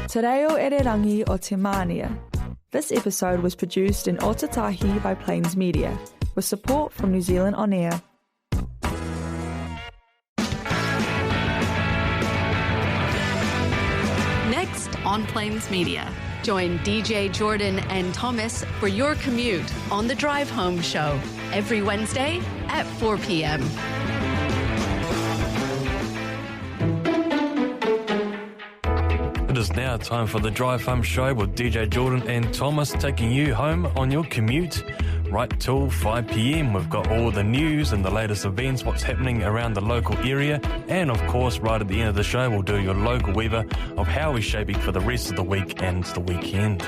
Te reo Ererangi o Te Mānia. This episode was produced in Otatahi by Plains Media, with support from New Zealand On Air. Next on Plains Media, join DJ Jordan and Thomas for your commute on the Drive Home Show every Wednesday at 4 p.m. It is now time for the Drive Home Show with DJ Jordan and Thomas taking you home on your commute right till 5 p.m. We've got all the news and the latest events, what's happening around the local area, and of course right at the end of the show we'll do your local weather of how we're shaping for the rest of the week and the weekend.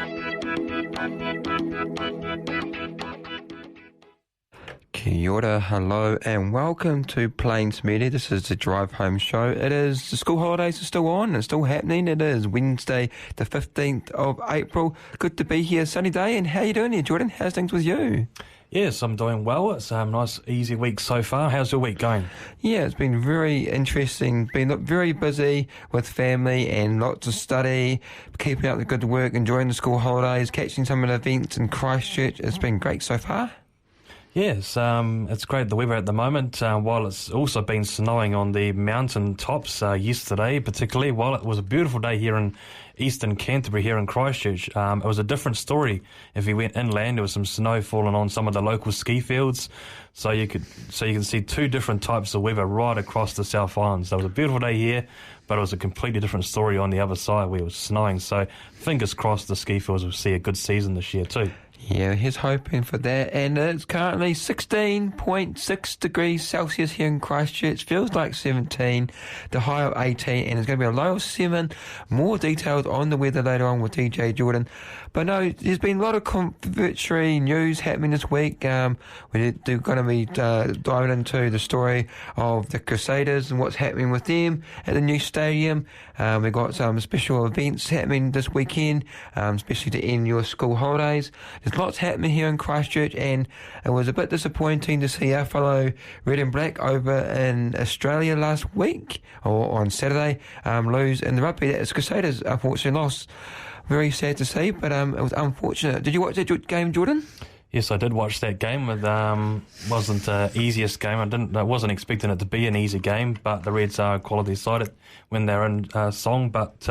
Kia ora, hello and welcome to Plains Media. This is the Drive Home Show. The school holidays are still on and still happening. It is Wednesday the 15th of April. Good to be here, sunny day. And how you doing here, Jordan? How's things with you? Yes, I'm doing well. It's a nice easy week so far. How's your week going? Yeah, it's been very interesting. Been very busy with family and lots of study, keeping up the good work, enjoying the school holidays, catching some of the events in Christchurch. It's been great so far. Yes, it's great, the weather at the moment, while it's also been snowing on the mountain tops yesterday, particularly, while it was a beautiful day here in eastern Canterbury, here in Christchurch. It was a different story. If you went inland, there was some snow falling on some of the local ski fields, so you can see two different types of weather right across the South Island. So it was a beautiful day here, but it was a completely different story on the other side where it was snowing, so fingers crossed the ski fields will see a good season this year too. Yeah, he's hoping for that. And it's currently 16.6 degrees Celsius here in Christchurch. Feels like 17, the high of 18, and it's going to be a low of 7. More details on the weather later on with DJ Jordan. But no, there's been a lot of controversial news happening this week. We're going to be diving into the story of the Crusaders and what's happening with them at the new stadium. We've got some special events happening this weekend, especially to end your school holidays. There's lots happening here in Christchurch, and it was a bit disappointing to see our fellow Red and Black over in Australia last week, or on Saturday, lose in the rugby. The Crusaders unfortunately lost. Very sad to see, but it was unfortunate. Did you watch that game, Jordan? Yes, I did watch that game. It wasn't the easiest game. I wasn't expecting it to be an easy game, but the Reds are a quality side when they're in song, but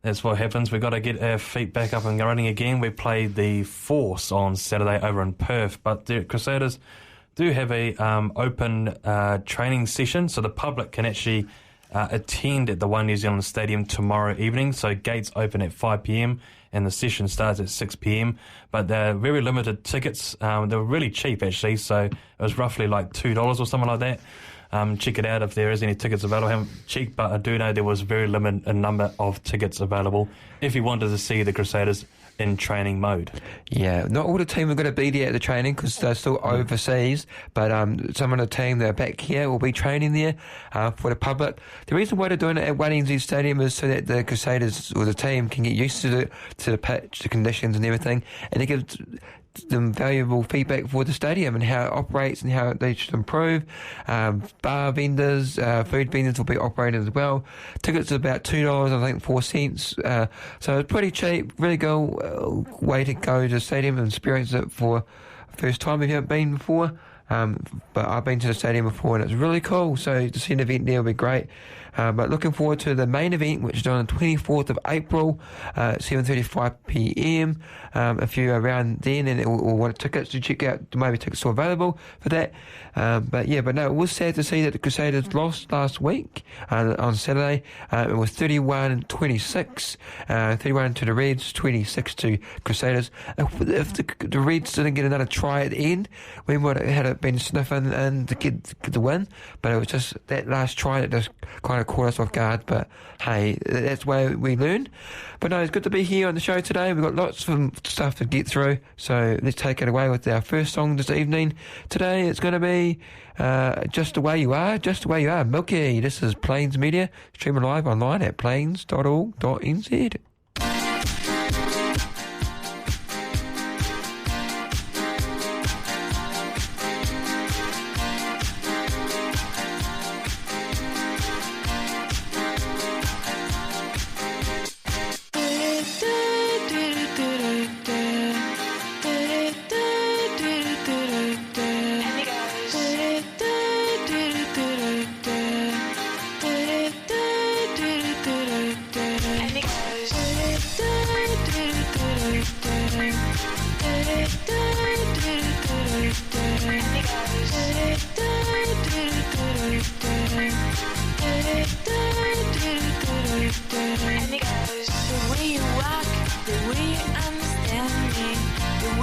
that's what happens. We've got to get our feet back up and running again. We played the Force on Saturday over in Perth, but the Crusaders do have a open training session, so the public can actually attend at the One New Zealand Stadium tomorrow evening. So gates open at 5 p.m. and the session starts at 6 p.m. But they're very limited tickets. They were really cheap actually, so it was roughly like $2 or something like that. Check it out if there is any tickets available. I haven't checked, but I do know there was very limited number of tickets available if you wanted to see the Crusaders in training mode. Yeah, not all the team are going to be there at the training because they're still overseas, but some of the team that are back here will be training there for the public. The reason why they're doing it at One NZ Stadium is so that the Crusaders or the team can get used to the pitch, the conditions and everything, and it gives them valuable feedback for the stadium and how it operates and how they should improve. Bar vendors, food vendors will be operated as well. Tickets are about $2, I think 4 cents. So it's pretty cheap. Really good way to go to the stadium and experience it for the first time if you haven't been before. But I've been to the stadium before and it's really cool. So to see an event there will be great. But looking forward to the main event, which is on the 24th of April, 7:35 p.m. If you're around then and or want tickets to check out, maybe tickets are available for that. But no, it was sad to see that the Crusaders lost last week on Saturday. It was 31-26, 31 to the Reds, 26 to Crusaders. If the Reds didn't get another try at the end, we might have had it been sniffing and to get the win. But it was just that last try that just kind of caught us off guard. But hey, that's where we learn. But no, it's good to be here on the show today. We've got lots of stuff to get through, so let's take it away with our first song this evening. Today it's going to be Just the Way You Are, Just the Way You Are, Milky. This is Plains Media, streaming live online at plains.org.nz.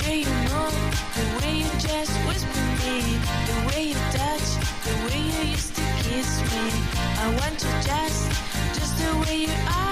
way you move, the way you just whisper me, the way you touch, the way you used to kiss me. I want you just the way you are.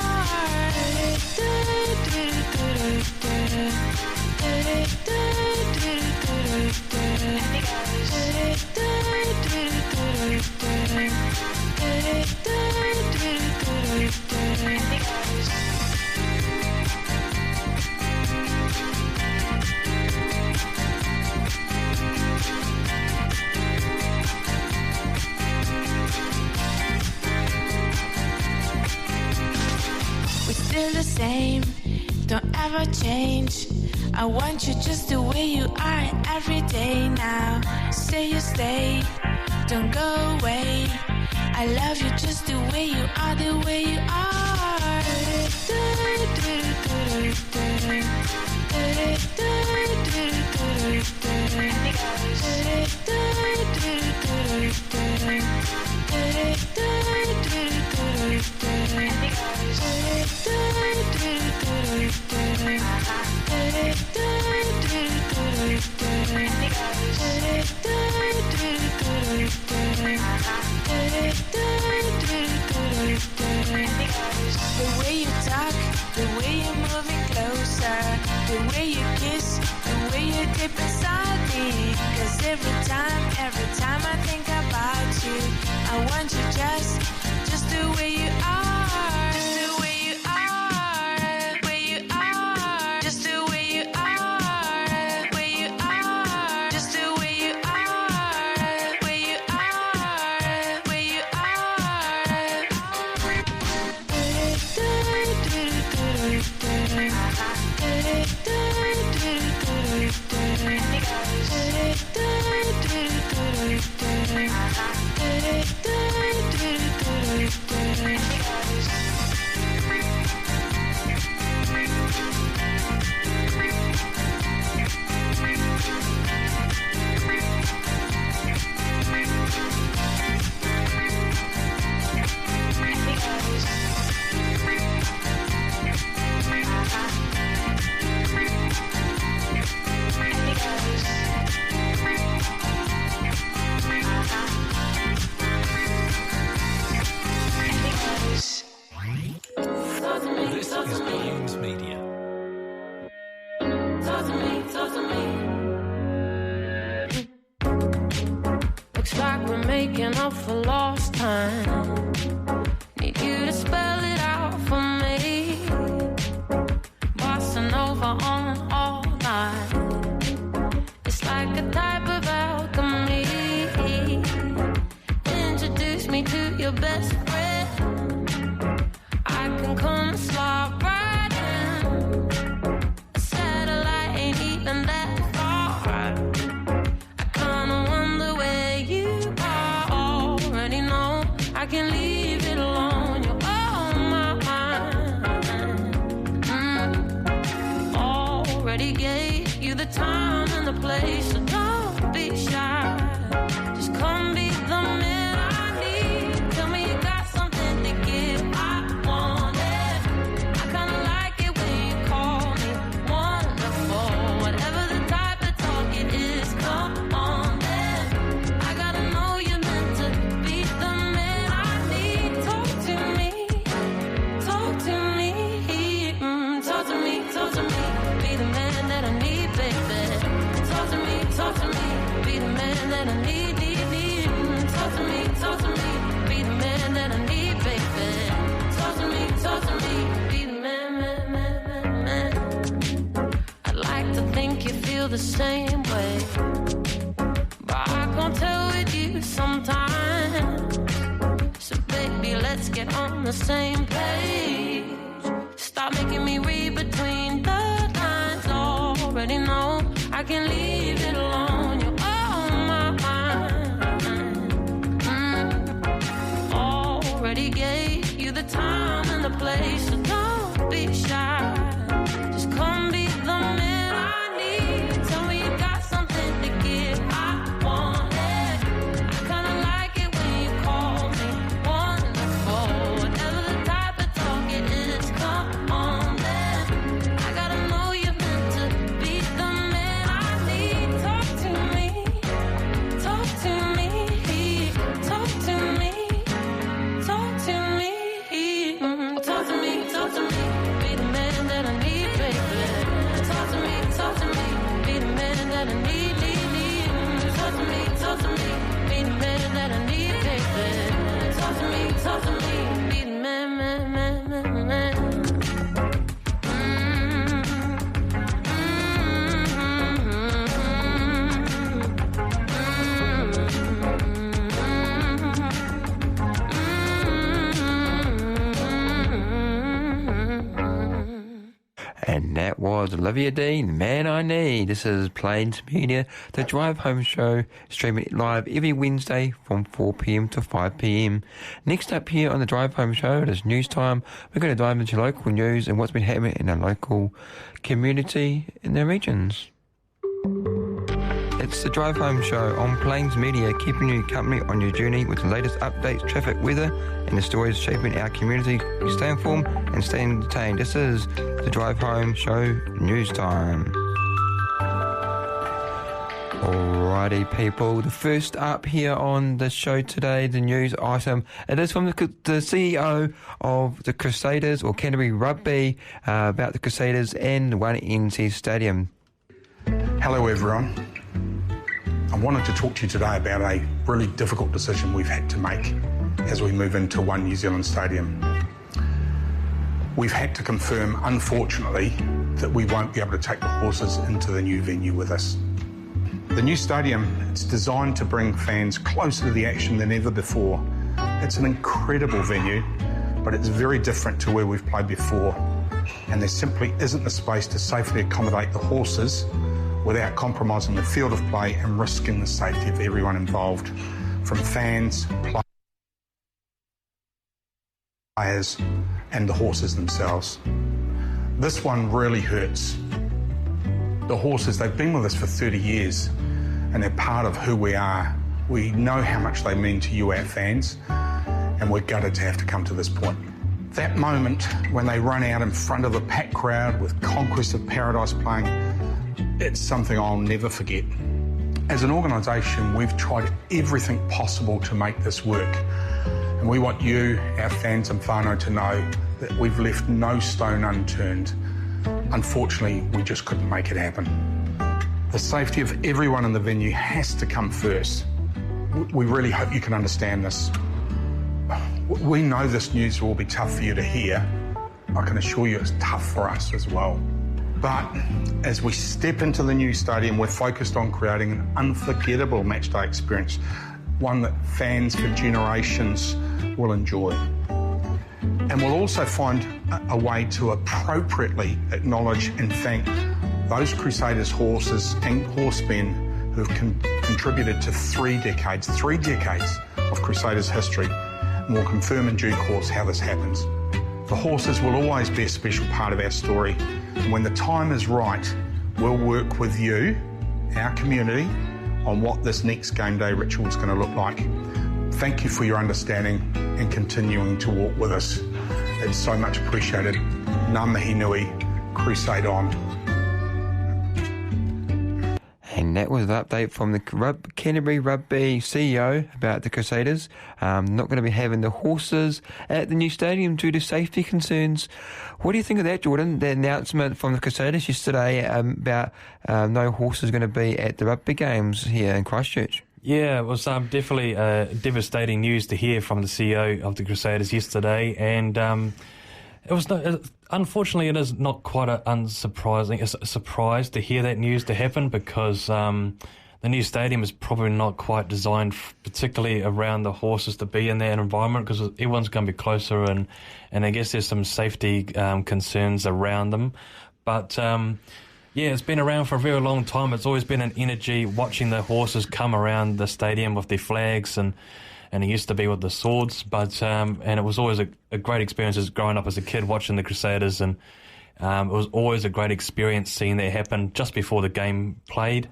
We're still the same, don't ever change. I want you just the way you are every day now. Say you stay, don't go away. I love you just the way you are, the way you are. The way you talk, the way you're moving closer, the way you kiss, the way you dip inside me. 'Cause every time I think about you, I want you just the way you are, just the way you are, way you are, just the way you are, way you are, just the way you are, way you are, way you This is Plains Media. Talk to me. Looks like we're making up for lost time. Need you to spell it out for me. Bossa Nova on all night. It's like a type of alchemy. Introduce me to your best friend. I can come slide right in. A satellite ain't even that far. I kinda wonder where you are. Already know I can leave it alone. You're on my mind. Already gave you the time and the place, so don't be shy. Just come be the man I need. Tell me you got something to give. I want it. I kinda like it when you call me wonderful. Whatever the type of talk it is, come on then. I gotta know you're meant to be the man I need. Talk to me, talk to me, talk to me, talk to me. Be the man that I need, baby. Talk to me, be the man that I need, need. Talk to me, be the man that I need, baby. Talk to me, be the man. I'd like to think you feel the same way, but I can't tell with you sometimes. So baby, let's get on the same page. Stop making me read between the lines. Already know I can leave it alone. You're on my mind. Already gave you the time and the place, so don't be shy. Just come be the man I need. Tell me you got something to give. I want it. I kinda like it when you call me wonderful. Whatever the type of talk it is. And that was Olivia Dean, Man I Need. This is Plains Media, the Drive Home Show, streaming live every Wednesday from 4 p.m. to 5 p.m. Next up here on the Drive Home Show, it is news time. We're going to dive into local news and what's been happening in our local community in their regions. It's the Drive Home Show on Plains Media, keeping you company on your journey with the latest updates, traffic, weather, and the stories shaping our community. Stay informed and stay entertained. This is the Drive Home Show News Time. Alrighty, people. The first up here on the show today, the news item, it is from the CEO of the Crusaders, or Canterbury Rugby, about the Crusaders and One NZ Stadium. Hello, everyone. I wanted to talk to you today about a really difficult decision we've had to make as we move into One New Zealand Stadium. We've had to confirm, unfortunately, that we won't be able to take the horses into the new venue with us. The new stadium, it's designed to bring fans closer to the action than ever before. It's an incredible venue, but it's very different to where we've played before, and there simply isn't the space to safely accommodate the horses without compromising the field of play and risking the safety of everyone involved, from fans, players, and the horses themselves. This one really hurts. The horses, they've been with us for 30 years, and they're part of who we are. We know how much they mean to you, our fans, and we're gutted to have to come to this point. That moment when they run out in front of a packed crowd with Conquest of Paradise playing, it's something I'll never forget. As an organisation, we've tried everything possible to make this work. And we want you, our fans and whānau, to know that we've left no stone unturned. Unfortunately, we just couldn't make it happen. The safety of everyone in the venue has to come first. We really hope you can understand this. We know this news will be tough for you to hear. I can assure you it's tough for us as well. But as we step into the new stadium, we're focused on creating an unforgettable matchday experience, one that fans for generations will enjoy. And we'll also find a way to appropriately acknowledge and thank those Crusaders horses and horsemen who have contributed to 3 decades of Crusaders history, and we'll confirm in due course how this happens. The horses will always be a special part of our story, and when the time is right, we'll work with you, our community, on what this next game day ritual is going to look like. Thank you for your understanding and continuing to walk with us. It's so much appreciated. Ngā mihi nui, crusade on. And that was an update from the Canterbury Rugby CEO about the Crusaders. Not going to be having the horses at the new stadium due to safety concerns. What do you think of that, Jordan? The announcement from the Crusaders yesterday about no horses going to be at the rugby games here in Christchurch. Yeah, it was definitely devastating news to hear from the CEO of the Crusaders yesterday, and it was unfortunately it is not quite a surprise to hear that news to happen, because the new stadium is probably not quite designed particularly around the horses to be in that environment, because everyone's going to be closer, and I guess there's some safety concerns around them, but. Yeah, it's been around for a very long time. It's always been an energy watching the horses come around the stadium with their flags, and it used to be with the swords. But and it was always a great experience as growing up as a kid watching the Crusaders, and it was always a great experience seeing that happen just before the game played.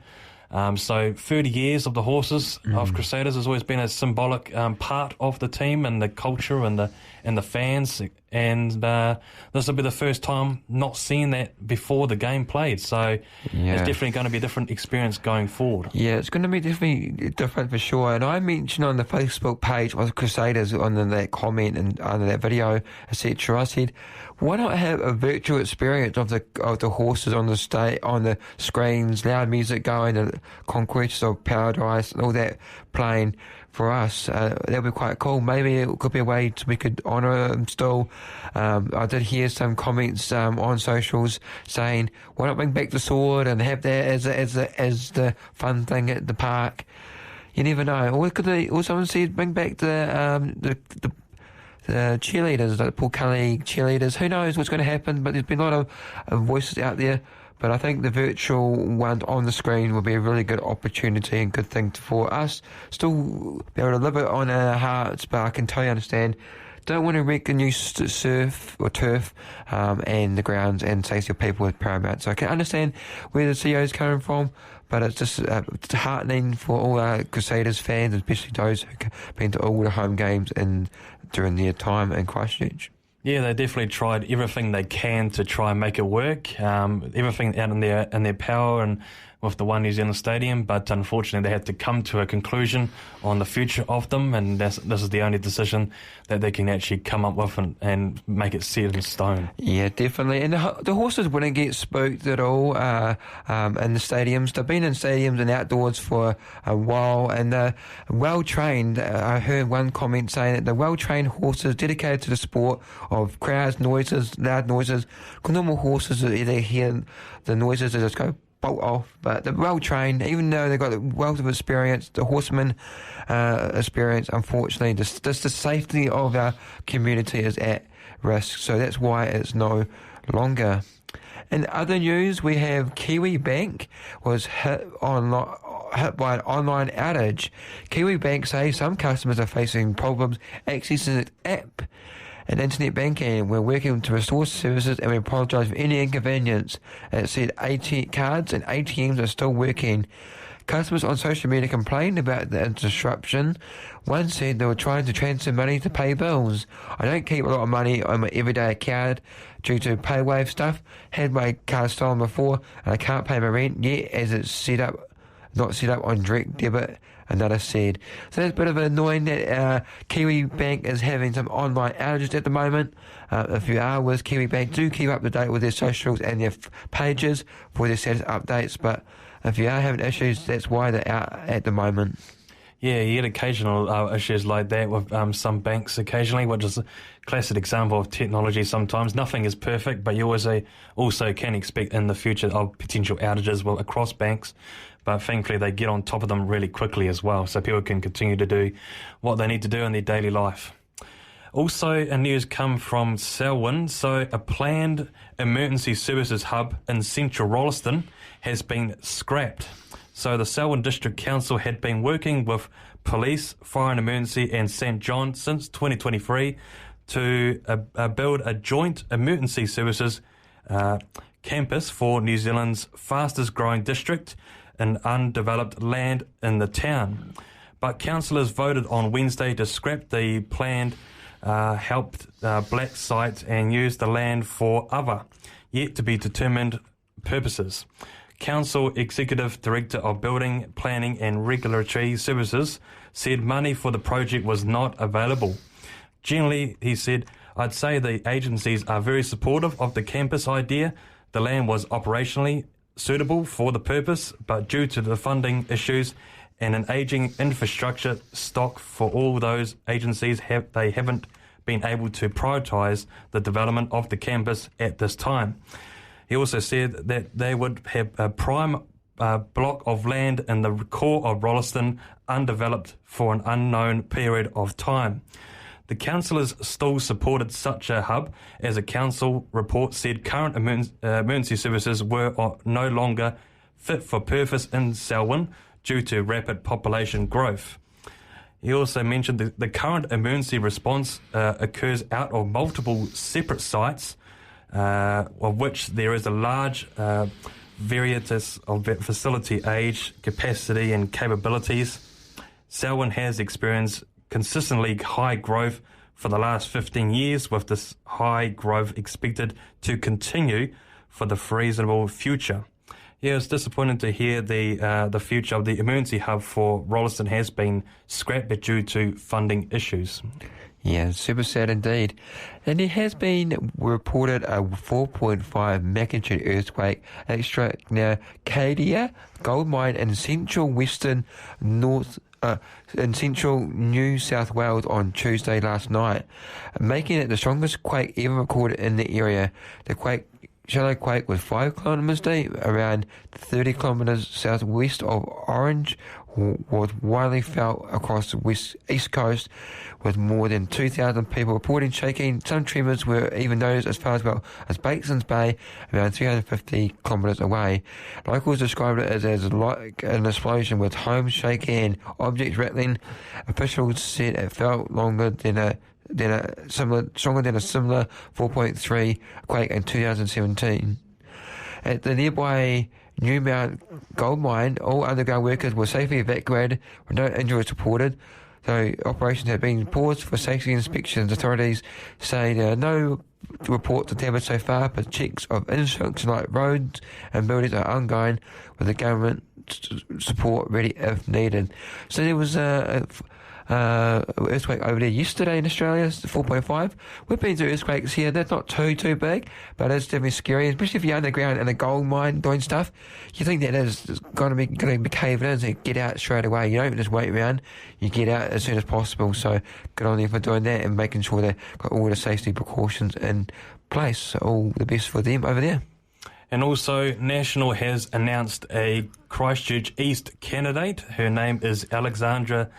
So 30 years of the horses of Crusaders has always been a symbolic part of the team and the culture and the fans, and this will be the first time not seeing that before the game played, so it's definitely going to be a different experience going forward. Yeah, it's going to be definitely different for sure. And I mentioned on the Facebook page of the Crusaders, under that comment and under that video, etc., I said, why not have a virtual experience of the horses on the screens, loud music going, the Conquest of Paradise and all that playing for us? That would be quite cool. Maybe it could be a way we could honour them still. I did hear some comments on socials saying, why not bring back the sword and have that as the fun thing at the park? You never know. Or someone said bring back the the cheerleaders, the Paul Kelly cheerleaders. Who knows what's going to happen? But there's been a lot of voices out there. But I think the virtual one on the screen will be a really good opportunity and good thing for us. Still be able to live it on our hearts, but I can totally understand. Don't want to wreck the new surf or turf and the grounds and safety of people with paramount. So I can understand where the CEO is coming from, but it's just heartening for all our Crusaders fans, especially those who've been to all the home games during their time in Christchurch. Yeah, they definitely tried everything they can to try and make it work. Everything out in their power and with the One New Zealand Stadium, but unfortunately they had to come to a conclusion on the future of them, and this is the only decision that they can actually come up with and make it set in stone. Yeah, definitely. And the horses wouldn't get spooked at all in the stadiums. They've been in stadiums and outdoors for a while, and they're well-trained. I heard one comment saying that the well-trained horses dedicated to the sport of crowds, noises, loud noises. Normal horses either hear the noises and just go bolt off, but they're well trained, even though they've got a wealth of experience, the horseman experience. Unfortunately, just the safety of our community is at risk, so that's why it's no longer. In other news, we have Kiwi Bank was hit by an online outage. Kiwi Bank say some customers are facing problems accessing its app and internet banking. We're working to restore services and we apologise for any inconvenience. It said cards and ATMs are still working. Customers on social media complained about the disruption. One said they were trying to transfer money to pay bills. I don't keep a lot of money on my everyday account due to PayWave stuff. Had my card stolen before and I can't pay my rent yet as it's not set up on direct debit, another said. So that's a bit of annoying that Kiwi Bank is having some online outages at the moment. If you are with Kiwi Bank, do keep up to date with their socials and their pages for their status updates. But if you are having issues, that's why they're out at the moment. Yeah, you get occasional issues like that with some banks occasionally, which is a classic example of technology sometimes. Nothing is perfect, but you always also can expect in the future of potential outages across banks. But thankfully they get on top of them really quickly as well, so people can continue to do what they need to do in their daily life. Also, a news come from Selwyn. So a planned emergency services hub in central Rolleston has been scrapped. So the Selwyn District Council had been working with police, fire and emergency and St John since 2023 to build a joint emergency services campus for New Zealand's fastest growing district in undeveloped land in the town. But councillors voted on Wednesday to scrap the planned helped black site and use the land for other, yet to be determined purposes. Council Executive Director of Building, Planning and Regulatory Services said money for the project was not available. Generally, he said, I'd say the agencies are very supportive of the campus idea. The land was operationally suitable for the purpose, but due to the funding issues and an ageing infrastructure stock for all those agencies, they haven't been able to prioritise the development of the campus at this time. He also said that they would have a prime block of land in the core of Rolleston undeveloped for an unknown period of time. The councillors still supported such a hub, as a council report said current emergency services were no longer fit for purpose in Selwyn due to rapid population growth. He also mentioned the current emergency response occurs out of multiple separate sites, of which there is a large variety of facility age, capacity and capabilities. Selwyn has experienced consistently high growth for the last 15 years, with this high growth expected to continue for the foreseeable future. Yeah, it's disappointing to hear the future of the emergency hub for Rolleston has been scrapped due to funding issues. Yeah, super sad indeed. And there has been reported a 4.5 magnitude earthquake struck near Cadia gold mine in central New South Wales on Tuesday last night, making it the strongest quake ever recorded in the area. The shallow quake was 5 kilometres deep, around 30 kilometres southwest of Orange, was widely felt across the east coast, with more than 2,000 people reporting shaking. Some tremors were even noticed as far as Bateson's Bay, around 350 kilometres away. Locals described it as like an explosion, with homes shaking and objects rattling. Officials said it felt stronger than a similar 4.3 quake in 2017. At the nearby Newmount gold mine, all underground workers were safely evacuated with no injuries reported. Though operations have been paused for safety inspections, authorities say there are no reports of damage so far, but checks of infrastructure like roads and buildings are ongoing, with the government support ready if needed. So there was earthquake over there yesterday in Australia, 4.5. We've been through earthquakes here. They're not too big, but it's definitely scary, especially if you're underground in a gold mine doing stuff. You think that is going to be caving in, so you get out straight away. You don't just wait around. You get out as soon as possible. So good on them for doing that and making sure they've got all the safety precautions in place. So all the best for them over there. And also, National has announced a Christchurch East candidate. Her name is Alexandra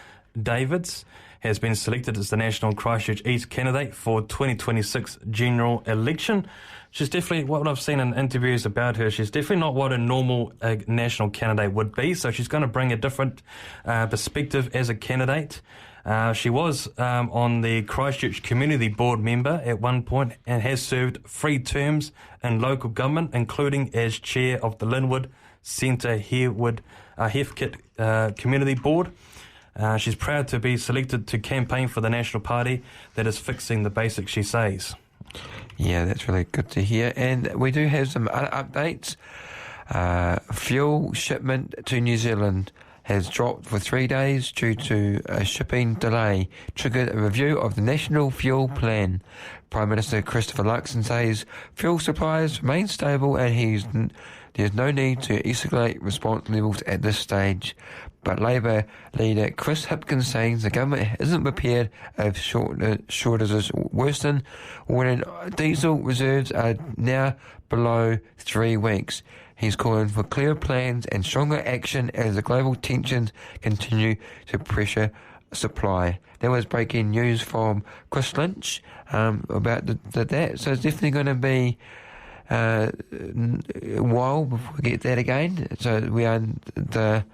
Davids, has been selected as the National Christchurch East candidate for 2026 general election. She's definitely, what I've seen in interviews about her, she's definitely not what a normal national candidate would be, so she's going to bring a different perspective as a candidate. She was on the Christchurch Community Board member at one point and has served 3 terms in local government, including as chair of the Linwood Centre Heathcote Community Board. She's proud to be selected to campaign for the National Party that is fixing the basics, she says. Yeah, that's really good to hear. And we do have some other updates. Fuel shipment to New Zealand has dropped for 3 days due to a shipping delay, triggered a review of the National Fuel Plan. Prime Minister Christopher Luxon says fuel supplies remain stable and there's no need to escalate response levels at this stage. But Labour leader Chris Hipkins says the government isn't prepared if shortages worsen, when diesel reserves are now below 3 weeks. He's calling for clearer plans and stronger action as the global tensions continue to pressure supply. There was breaking news from Chris Lynch about that, so it's definitely going to be a while before we get that again. So we are the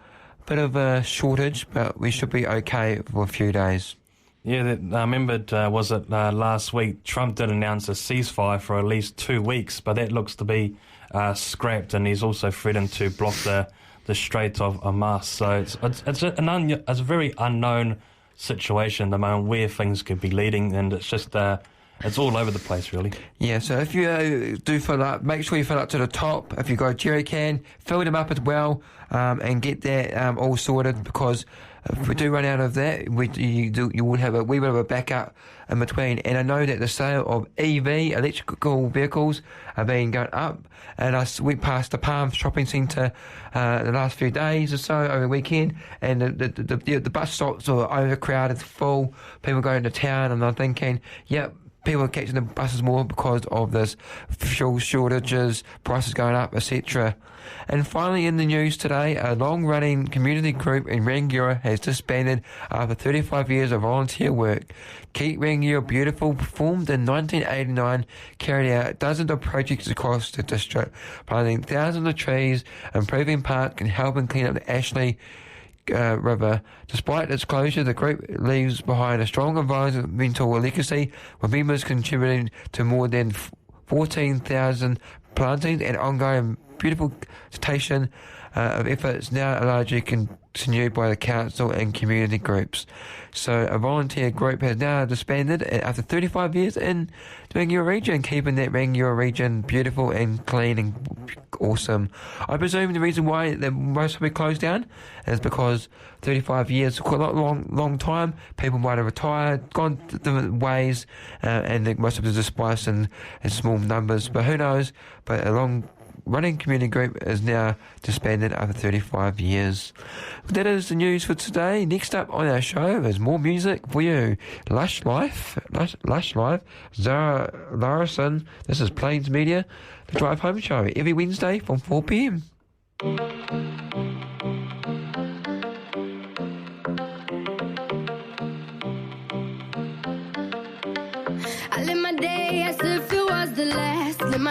bit of a shortage, but we should be okay for a few days. Yeah, I remember, was it last week, Trump did announce a ceasefire for at least 2 weeks, but that looks to be scrapped, and he's also threatened to block the Strait of Hormuz. So it's a very unknown situation at the moment where things could be leading, and it's just it's all over the place, really. Yeah, so if you do fill up, make sure you fill up to the top. If you've got a jerry can, fill them up as well, and get that all sorted, because if we do run out of that, you would have a wee bit of a backup in between. And I know that the sale of EV, electrical vehicles, are being going up. And I went past the Palm Shopping Centre the last few days or so over the weekend, and the bus stops are overcrowded, full, people going to town, and I'm thinking, yep, people are catching the buses more because of this fuel shortages, prices going up, etc. And finally in the news today, a long-running community group in Rangiora has disbanded after 35 years of volunteer work. Keep Rangiora Beautiful, formed in 1989, carried out dozens of projects across the district, planting thousands of trees, improving parks and helping clean up the Ashley River. Despite its closure, the group leaves behind a strong environmental legacy, with members contributing to more than 14,000 plantings and ongoing beautification of efforts now largely continued by the council and community groups. So a volunteer group has now disbanded after 35 years in the Rangiora region, keeping that Rangiora region beautiful and clean and awesome. I presume the reason why they most probably closed down is because 35 years, quite a long time, people might have retired, gone different ways, and most of them dispersed in small numbers, but who knows. But a long-running community group is now disbanded after 35 years. That is the news for today. Next up on our show is more music for you. Lush Life, Zara Larson. This is Plains Media, the Drive Home Show, every Wednesday from 4 p.m.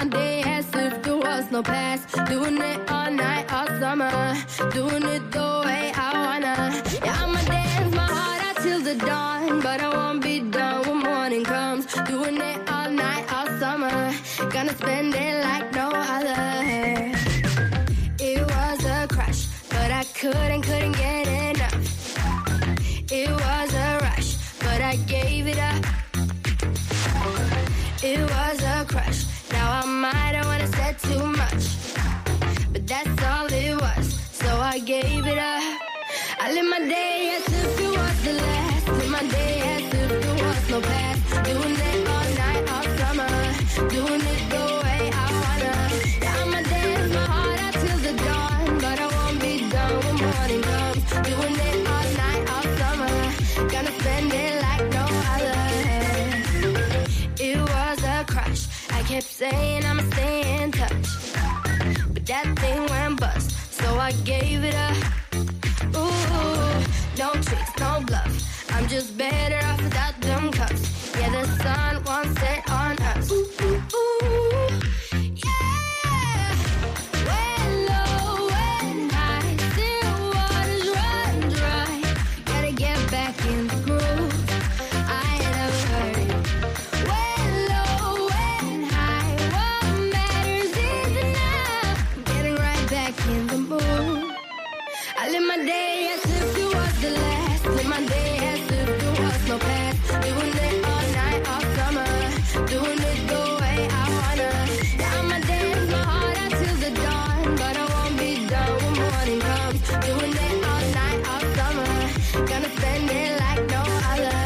my day as if there was no past. Doing it all night, all summer. Doing it the way I wanna. Yeah, I'ma dance my heart out till the dawn, but I won't be done when morning comes. Doing it all night, all summer. Gonna spend it like no other. It was a crush, but I couldn't get enough. It was a rush, but I gave it up. It was a crush. Now I might have wanna said too much, but that's all it was. So I gave it up. I live my day as if it was the last. Live my day as if there was no past. Doing it all night, all summer. Doing it the way I wanna. Yeah, I'ma dance my heart out till the dawn, but I won't be done when morning comes. Doing it all night, all summer. Gonna spend it like no other. It was a crush. I kept saying I'ma stay in touch, but that thing went bust, so I gave it up. Ooh, no tricks, no bluff. I'm just better off without them cuffs. Yeah, the sun won't set on us. Ooh, ooh, ooh. Yeah. When low, when high, still waters run dry. Gotta get back in the groove. I ain't never heard it. When low, when high, what matters is enough. Getting right back in the mood. I live my day as if it was the last. Live my day as if there was no past. Doing it all night, all summer. Doing it the way I wanna. Yeah, I'ma dance my heart out till the dawn, but I won't be done when morning comes. Doing it all night, all summer. Gonna spend it like no other.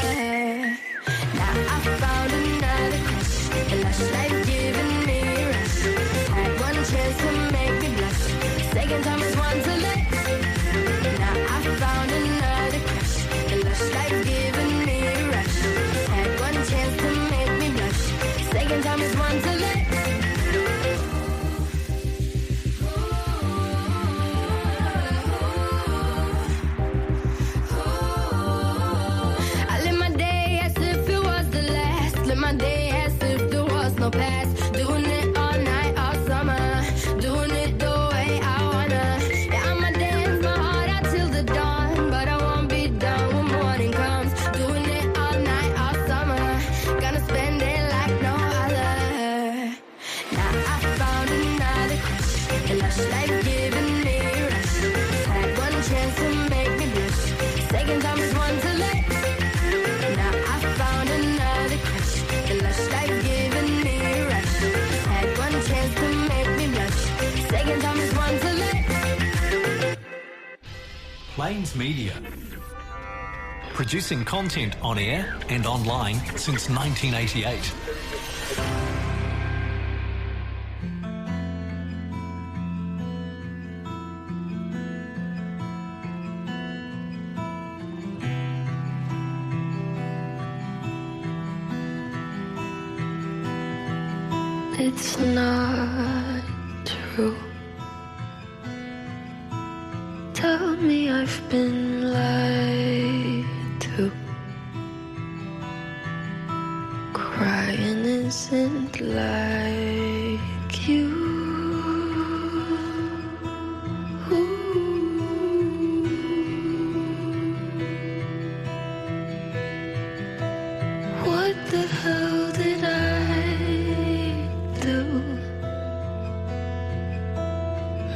Now I found another crush. The lush life giving me a rush. Had one chance to make me blush. Second time is one to let. Now I found another crush. The lush life giving me a rush. Had one chance to make me blush. Second time is one to let. I live my day as if it was the last. Live my day as if there was no past. Doing it all night, all summer. Doing it the way I wanna. Yeah, I'ma dance my heart out till the dawn, but I won't be done when morning comes. Doing it all night, all summer. Gonna spend it like no other. Now I found another crush. The lush life giving me a rush. Had one chance to make me blush. Second time is one to let. Now I found another crush. The lush life giving me a rush. Had one chance to make me blush. Second time is one to let. Plains Media. Producing content on air and online since 1988. It's not true. Tell me I've been lied to. Crying isn't like you. What the hell did I do?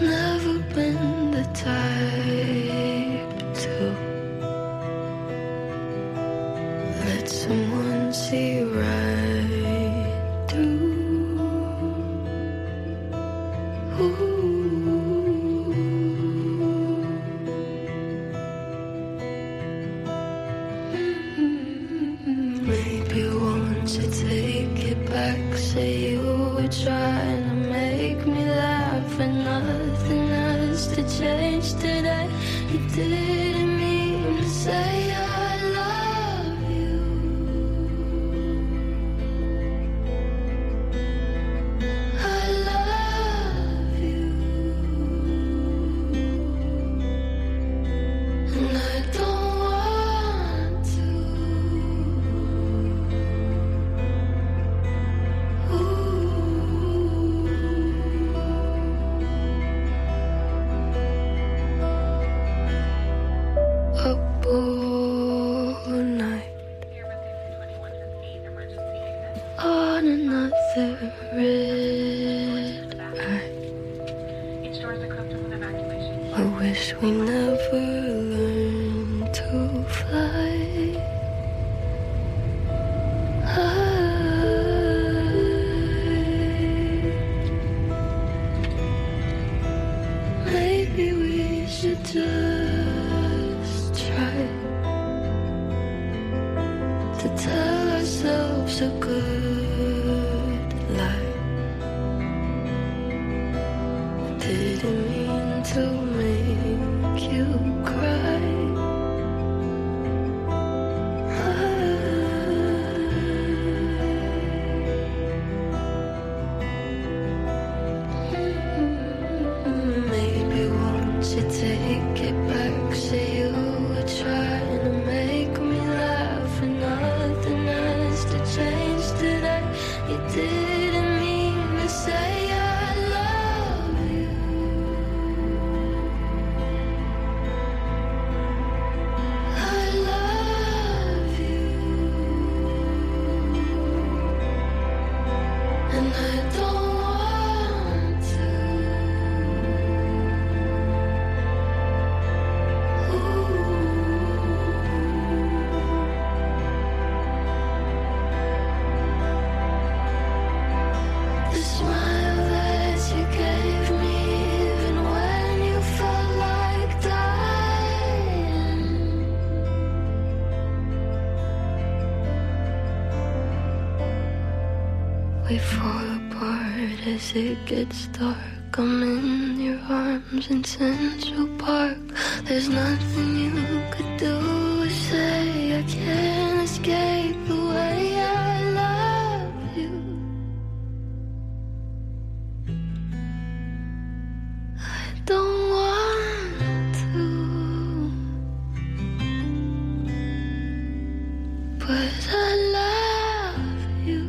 Never been the type to let someone see right through. Maybe won't you take it back? Say you were trying to make me laugh, and nothing has to change today. You didn't mean to say I love you. I love you, and I don't want to. Ooh. wish we never learned to fly. Maybe we should just try to tell ourselves a good lie. Didn't mean to make you cry. Maybe won't you take it back? Say you were trying to make me laugh, and nothing has to change today. You didn't mean to say I love you. I love you, and I don't want to. The smile that you gave me, even when you felt like dying. We fall apart as it gets dark. I'm in your arms in Central Park. There's nothing you could do or say. I can't escape the way I love you. I don't want to, but I love you.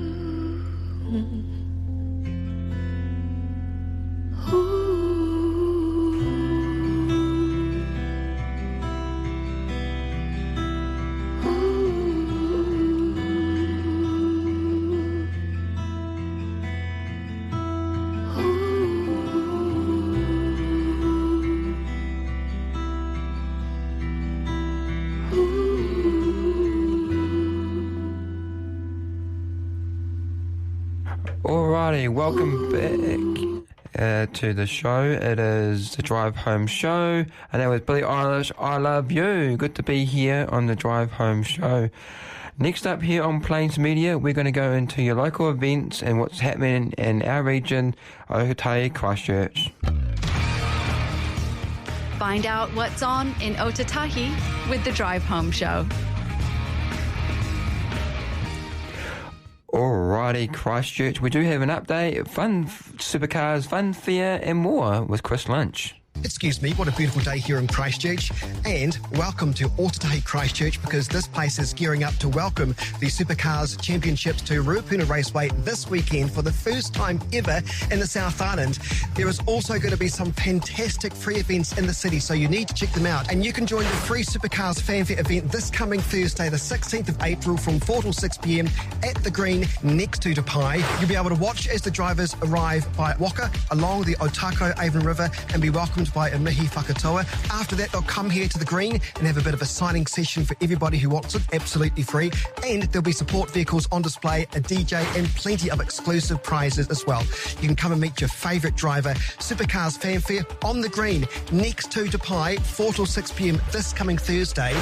Alrighty, welcome back to the show. It is the Drive Home Show, and that was Billie Eilish, I Love You. Good to be here on the Drive Home Show. Next up here on Plains Media, we're going to go into your local events and what's happening in our region, Otatai, Christchurch. Find out what's on in Otatahi with the Drive Home Show. Alrighty, Christchurch, we do have an update, fun supercars, fun fair and more with Chris Lynch. Excuse me, what a beautiful day here in Christchurch, and welcome to Otatahi Christchurch, because this place is gearing up to welcome the Supercars Championships to Ruapuna Raceway this weekend for the first time ever in the South Island. There is also going to be some fantastic free events in the city, so you need to check them out. And you can join the free Supercars Fanfare event this coming Thursday, the 16th of April from 4 till 6 p.m. at the Green next to Te Pai. You'll be able to watch as the drivers arrive by Waka along the Otako Avon River and be welcomed by a mihi whakatoa. After that, they'll come here to the Green and have a bit of a signing session for everybody who wants it, absolutely free. And there'll be support vehicles on display, a DJ, and plenty of exclusive prizes as well. You can come and meet your favourite driver. Supercars Fanfare on the Green next to Te Pai, 4 till 6 p.m. this coming Thursday.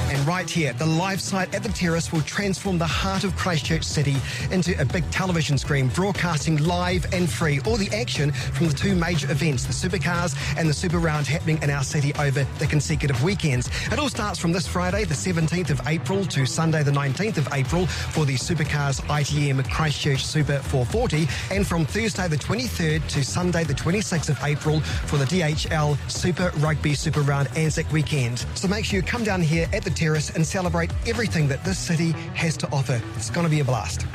And right here, the live site at the Terrace will transform the heart of Christchurch City into a big television screen, broadcasting live and free all the action from the two major events, the Supercars and the Super Round, happening in our city over the consecutive weekends. It all starts from this Friday, the 17th of April, to Sunday, the 19th of April for the Supercars ITM Christchurch Super 440, and from Thursday, the 23rd, to Sunday, the 26th of April for the DHL Super Rugby Super Round Anzac weekend. So make sure you come down here at the Terrace and celebrate everything that this city has to offer. It's going to be a blast.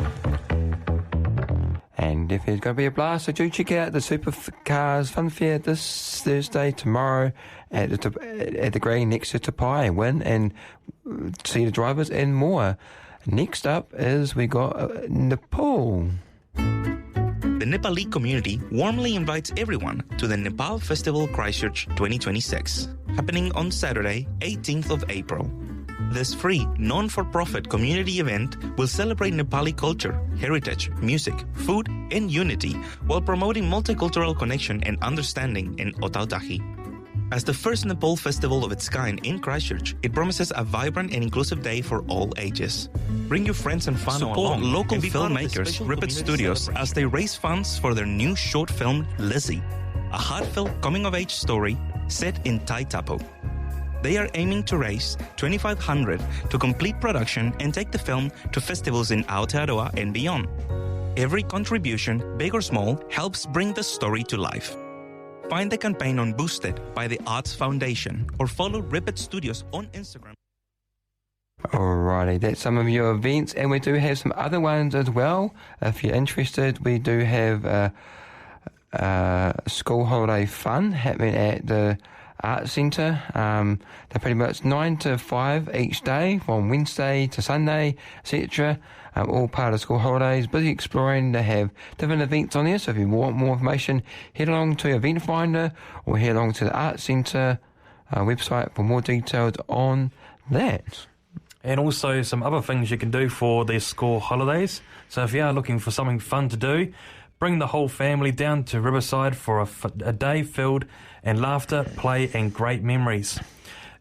And if it's going to be a blast, so do check out the Supercars Fun Fair this Thursday, tomorrow at the Green next to Te Pai. Win and see the drivers and more. Next up is we got Nepal. The Nepali community warmly invites everyone to the Nepal Festival Christchurch 2026, happening on Saturday, 18th of April. This free, non-for-profit community event will celebrate Nepali culture, heritage, music, food, and unity while promoting multicultural connection and understanding in Otautahi. As the first Nepal festival of its kind in Christchurch, it promises a vibrant and inclusive day for all ages. Bring your friends and family along. Support local filmmakers, Rippet Studios, as they raise funds for their new short film, Lizzie, a heartfelt coming-of-age story set in Taitapo. They are aiming to raise $2,500 to complete production and take the film to festivals in Aotearoa and beyond. Every contribution, big or small, helps bring the story to life. Find the campaign on Boosted by the Arts Foundation or follow Rippet Studios on Instagram. Alrighty, that's some of your events, and we do have some other ones as well. If you're interested, we do have school holiday fun happening at the Arts Centre. They're pretty much 9 to 5 each day, from Wednesday to Sunday, etc. All part of school holidays. Busy exploring. They have different events on there, so if you want more information, head along to Event Finder or head along to the Arts Centre website for more details on that. And also some other things you can do for their school holidays. So if you are looking for something fun to do, bring the whole family down to Riverside for a day filled in laughter, play and great memories.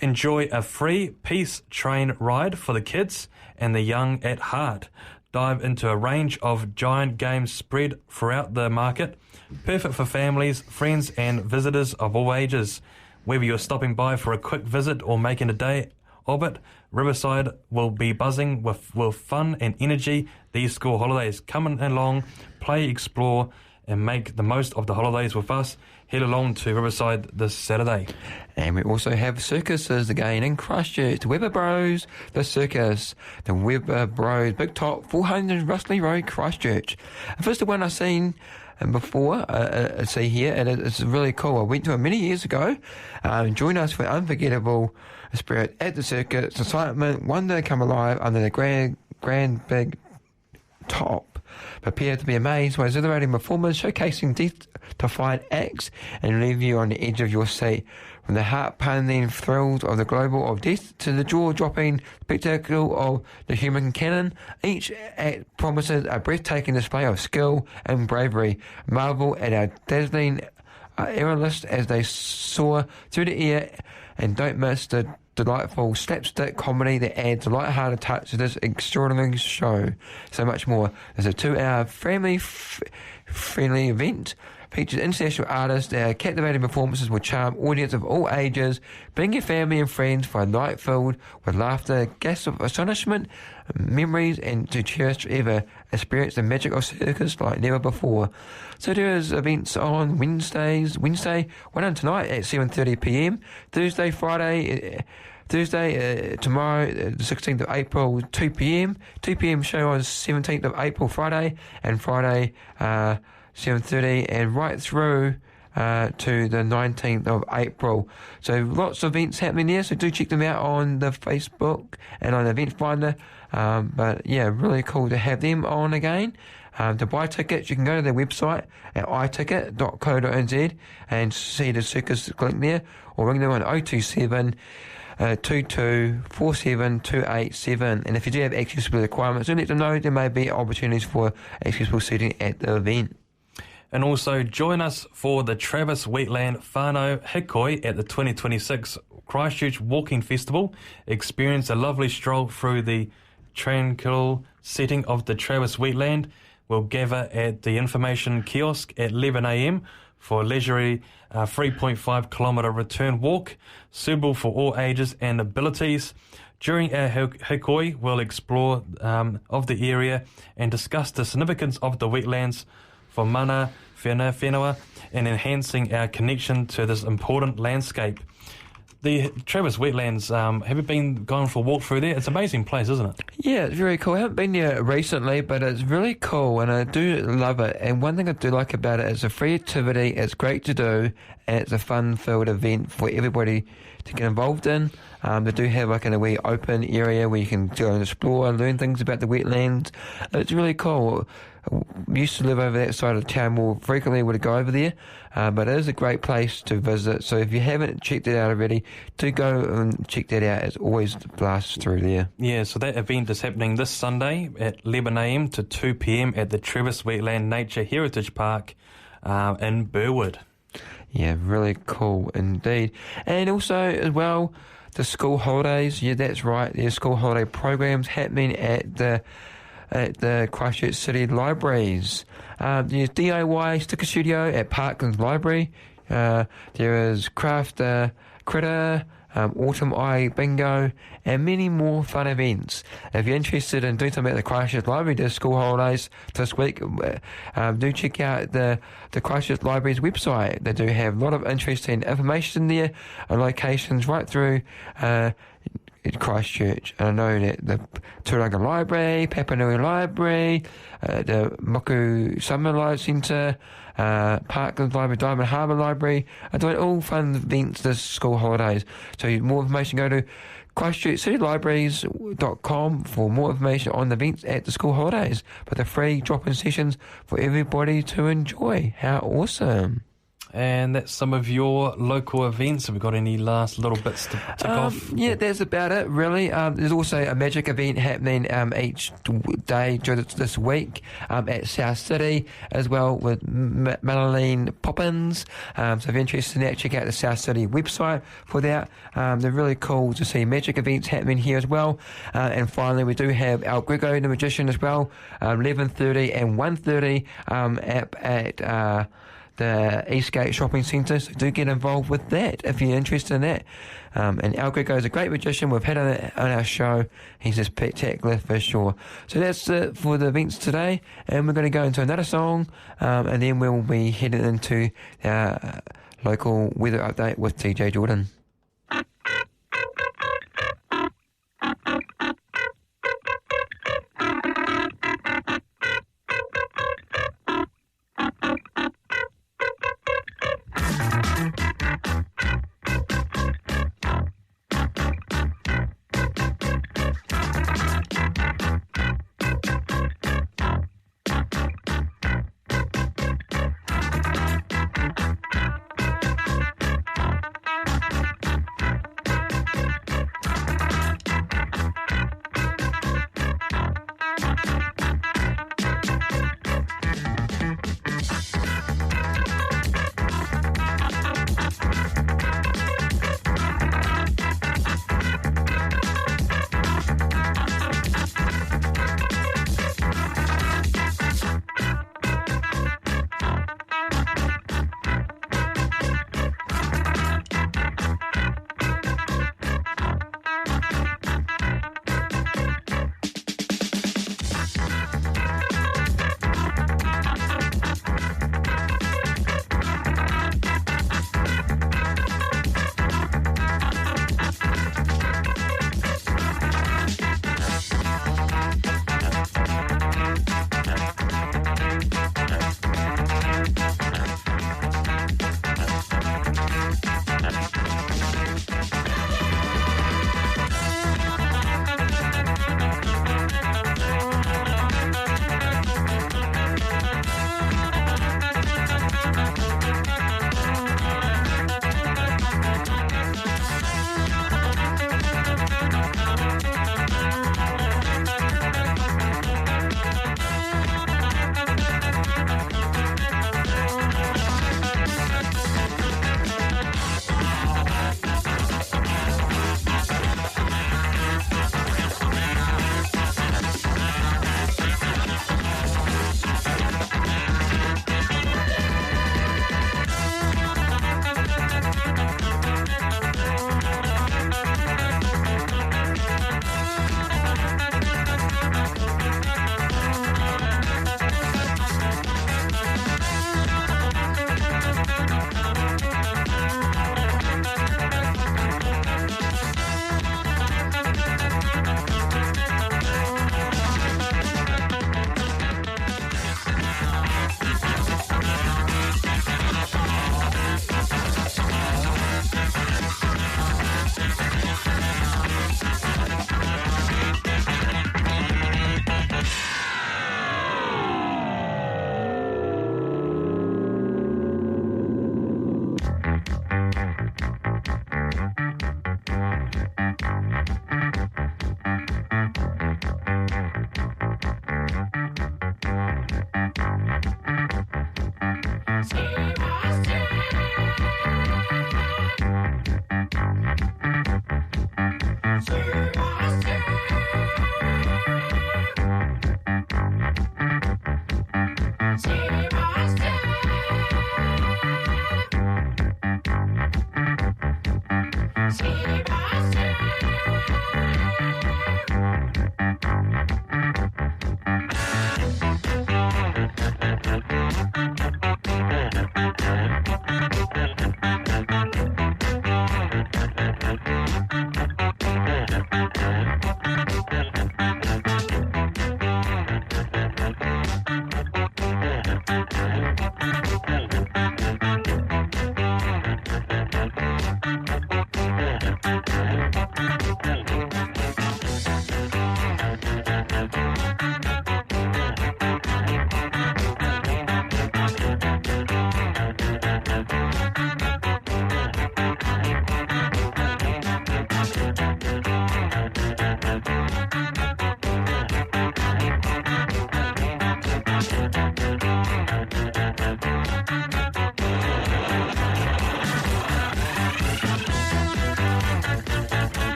Enjoy a free peace train ride for the kids and the young at heart. Dive into a range of giant games spread throughout the market, perfect for families, friends and visitors of all ages. Whether you're stopping by for a quick visit or making a day of it, Riverside will be buzzing with fun and energy these school holidays. Come along, play, explore and make the most of the holidays with us. Head along to Riverside this Saturday. And we also have circuses again in Christchurch. The Weber Bros, the circus. The Weber Bros, Big Top, 400 Rustley Road, Christchurch. The first one I've seen before, see here, and it's really cool. I went to it many years ago. Join us for unforgettable spirit at the circus. Excitement, wonder come alive under the grand big top. Prepare to be amazed by exhilarating performers showcasing death-defying acts and leave you on the edge of your seat. From the heart-pounding thrills of the global of death to the jaw-dropping spectacle of the human cannon, each act promises a breathtaking display of skill and bravery. Marvel at our dazzling aerialists as they soar through the air, and don't miss the delightful slapstick comedy that adds a light-hearted touch to this extraordinary show. So much more. There's a 2-hour family-friendly event. Features international artists. Their captivating performances will charm audience of all ages. Bring your family and friends for a night filled with laughter, gasps of astonishment, memories, and to cherish forever. Experience the magic of circus like never before. So there is events on Wednesday, one on tonight at 7:30 p.m. Thursday, tomorrow, the 16th of April, 2 p.m. 2 p.m. show on 17th of April, Friday, and Friday, 7:30, and right through to the 19th of April. So lots of events happening there, so do check them out on the Facebook and on Event Finder. But yeah, really cool to have them on again. To buy tickets, you can go to their website at iticket.co.nz and see the circus link there, or ring them on 027 2247 and if you do have accessible requirements, do let them know. There may be opportunities for accessible seating at the event. And also join us for the Travis Wheatland Whānau Hikoi at the 2026 Christchurch Walking Festival. Experience a lovely stroll through the tranquil setting of the Travis Wheatland. We'll gather at the information kiosk at 11 a.m. for a leisurely 3.5 kilometre return walk, suitable for all ages and abilities. During our hikoi, we'll explore of the area and discuss the significance of the wetlands for mana whenua and enhancing our connection to this important landscape. The Travis Wetlands, have you been going for a walk through there? It's an amazing place, isn't it? Yeah, it's very cool. I haven't been there recently, but it's really cool and I do love it. And one thing I do like about it is a free activity, it's great to do, and it's a fun-filled event for everybody to get involved in. They do have like a wee open area where you can go and explore and learn things about the wetlands. It's really cool. used to live over that side of town more frequently, would go over there. But it is a great place to visit. So if you haven't checked it out already, do go and check that out. It's always a blast through there. Yeah, so that event is happening this Sunday at 11 a.m. to 2 p.m. at the Travis Wetland Nature Heritage Park in Burwood. Yeah, really cool indeed. And also as well, the school holidays. Yeah, that's right. There's school holiday programs happening at the Christchurch City Libraries. There's DIY Sticker Studio at Parklands Library. There is Craft Critter, Autumn Eye Bingo, and many more fun events. If you're interested in doing something at the Christchurch Library this school holidays this week, do check out the Christchurch Library's website. They do have a lot of interesting information there and locations right through at Christchurch. I know that the Turanga Library, Papanui Library, the Moku Summer Life Centre, Parklands Library, Diamond Harbour Library are doing all fun events this school holidays. So more information, go to ChristchurchCityLibraries.com for more information on the events at the school holidays. But the free drop-in sessions for everybody to enjoy. How awesome. And that's some of your local events. Have we got any last little bits to tick off? Yeah, that's about it, really. There's also a magic event happening each day during this week at South City, as well with Melanie Poppins. So if you're interested in that, check out the South City website for that. They're really cool to see magic events happening here as well. And finally, we do have Al Grego the Magician as well, 11:30 and 1:30 at the Eastgate Shopping Centre, so do get involved with that if you're interested in that. And Al Greco is a great magician. We've had him on our show. He's just spectacular for sure. So that's it for the events today, and we're going to go into another song, and then we'll be heading into our local weather update with DJ Jordan.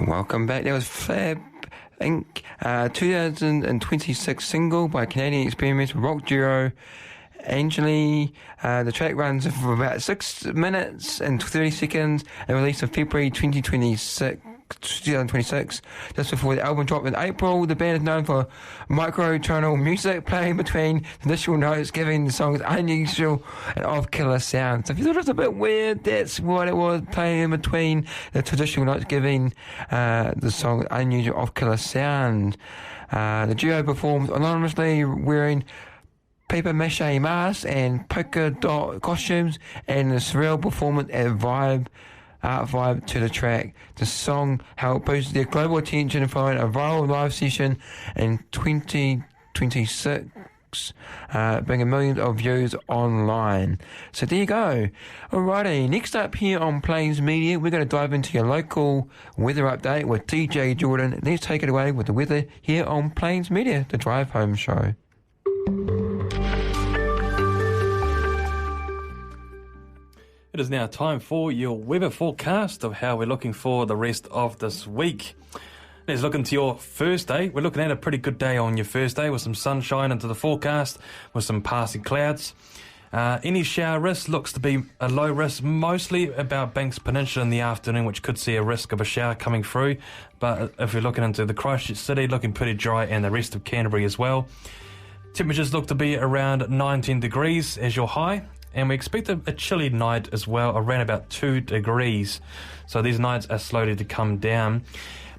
Welcome back. That was Flab Inc. 2026 single by Canadian experimental rock duo Angeli. The track runs for about 6 minutes and 30 seconds and released in February 2026, just before the album dropped in April. The band is known for microtonal music, playing between traditional notes, giving the songs unusual and off-killer sounds. So if you thought it was a bit weird, that's what it was, playing in between the traditional notes, giving the song unusual off-killer sound. The duo performs anonymously, wearing paper mache masks and polka dot costumes, and a surreal performance and art vibe to the track. The song helped boost their global attention following a viral live session in 2026, bringing millions of views online. So there you go. Alrighty, next up here on Plains Media, we're going to dive into your local weather update with DJ Jordan. Let's take it away with the weather here on Plains Media, the Drive Home Show. It is now time for your weather forecast of how we're looking for the rest of this week. Let's look into your first day. We're looking at a pretty good day on your first day with some sunshine into the forecast with some passing clouds. Any shower risk looks to be a low risk, mostly about Banks Peninsula in the afternoon, which could see a risk of a shower coming through. But if you're looking into the Christchurch City, looking pretty dry, and the rest of Canterbury as well. Temperatures look to be around 19 degrees as your high. And we expect a chilly night as well, around about 2 degrees. So these nights are slowly to come down.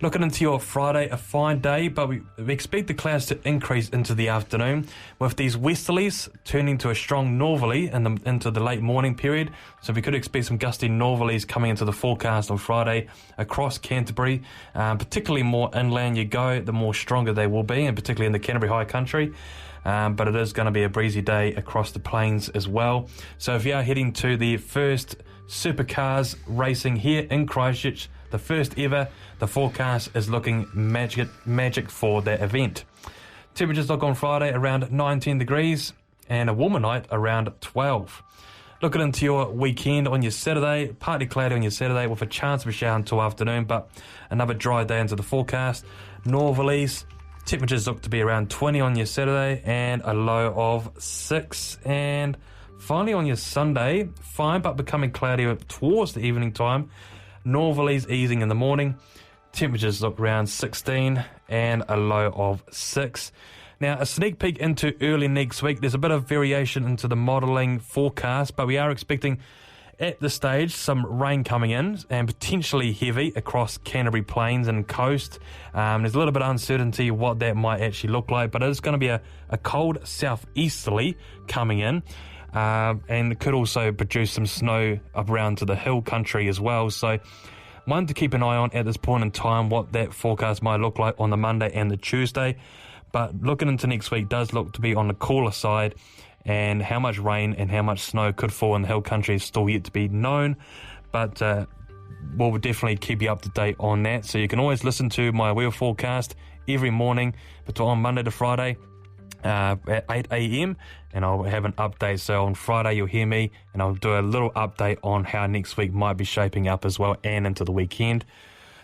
Looking into your Friday, a fine day, but we expect the clouds to increase into the afternoon, with these westerlies turning to a strong northerly into the late morning period. So we could expect some gusty northerlies coming into the forecast on Friday across Canterbury. Particularly more inland you go, the more stronger they will be, and particularly in the Canterbury High Country. But it is going to be a breezy day across the plains as well. So if you are heading to the first supercars racing here in Christchurch, the first ever, the forecast is looking magic for that event. Temperatures look on Friday around 19 degrees and a warmer night around 12. Looking into your weekend on your Saturday, partly cloudy on your Saturday with a chance of a shower until afternoon, but another dry day into the forecast. Northerlies. Temperatures look to be around 20 on your Saturday and a low of 6. And finally on your Sunday, fine but becoming cloudy towards the evening time. Northerlies easing in the morning. Temperatures look around 16 and a low of 6. Now, a sneak peek into early next week. There's a bit of variation into the modelling forecast, but we are expecting at this stage some rain coming in and potentially heavy across Canterbury Plains and coast. There's a little bit of uncertainty what that might actually look like, but it's going to be a cold southeasterly coming in, and could also produce some snow up around to the hill country as well. So one to keep an eye on at this point in time, what that forecast might look like on the Monday and the Tuesday. But looking into next week does look to be on the cooler side, and how much rain and how much snow could fall in the hill country is still yet to be known. But we'll definitely keep you up to date on that. So you can always listen to my weather forecast every morning on Monday to Friday at 8 a.m. and I'll have an update. So on Friday you'll hear me and I'll do a little update on how next week might be shaping up as well and into the weekend.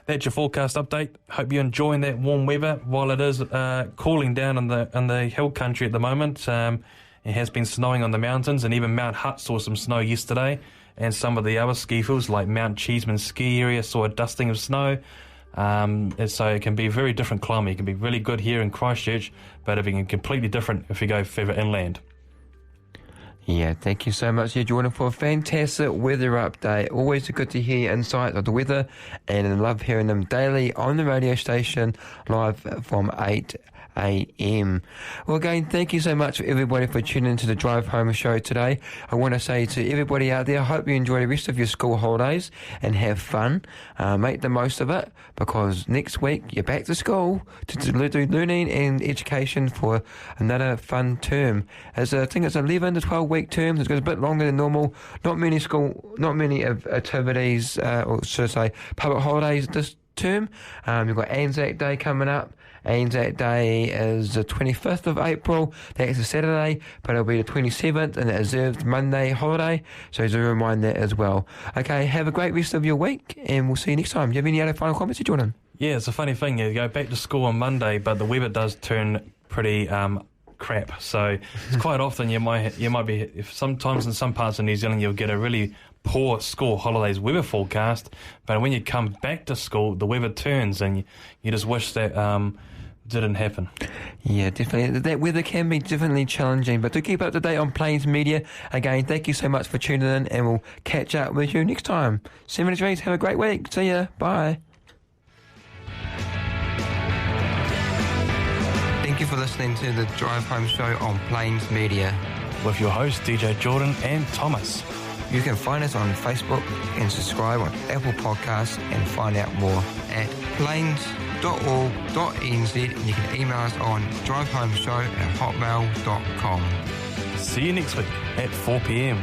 That's your forecast update. Hope you're enjoying that warm weather while it is cooling down in the hill country at the moment. It has been snowing on the mountains, and even Mount Hutt saw some snow yesterday, and some of the other ski fields like Mount Cheeseman ski area saw a dusting of snow. And so it can be a very different climate. It can be really good here in Christchurch, but it can be completely different if you go further inland. Yeah, thank you so much, Jordan, for a fantastic weather update. Always good to hear your insights of the weather, and I love hearing them daily on the radio station live from 8 a.m. Well, again, thank you so much for everybody for tuning into the Drive Home show today. I want to say to everybody out there, I hope you enjoy the rest of your school holidays and have fun. Make the most of it, because next week you're back to school to do learning and education for another fun term. I think it's 11 to 12 week terms. It goes a bit longer than normal. Not many activities, or should I say public holidays this term. You've got Anzac Day coming up. Anzac Day is the 25th of April. That's a Saturday, but it'll be the 27th and the observed Monday holiday. So do remind that as well. Okay, have a great rest of your week, and we'll see you next time. Do you have any other final comments, Jordan? Yeah, it's a funny thing. You go back to school on Monday, but the weather does turn pretty crap. So it's quite often you might be. If sometimes in some parts of New Zealand you'll get a really poor school holidays weather forecast, but when you come back to school, the weather turns, and you just wish that didn't happen. Yeah, definitely. That weather can be definitely challenging, but to keep up to date on Plains Media, again, thank you so much for tuning in, and we'll catch up with you next time. 7 Degrees, have a great week. See ya. Bye. Thank you for listening to the Drive Home Show on Plains Media. With your hosts, DJ Jordan and Thomas. You can find us on Facebook and subscribe on Apple Podcasts and find out more at plains.org.nz, and you can email us on drivehomeshow@hotmail.com. See you next week at 4 p.m.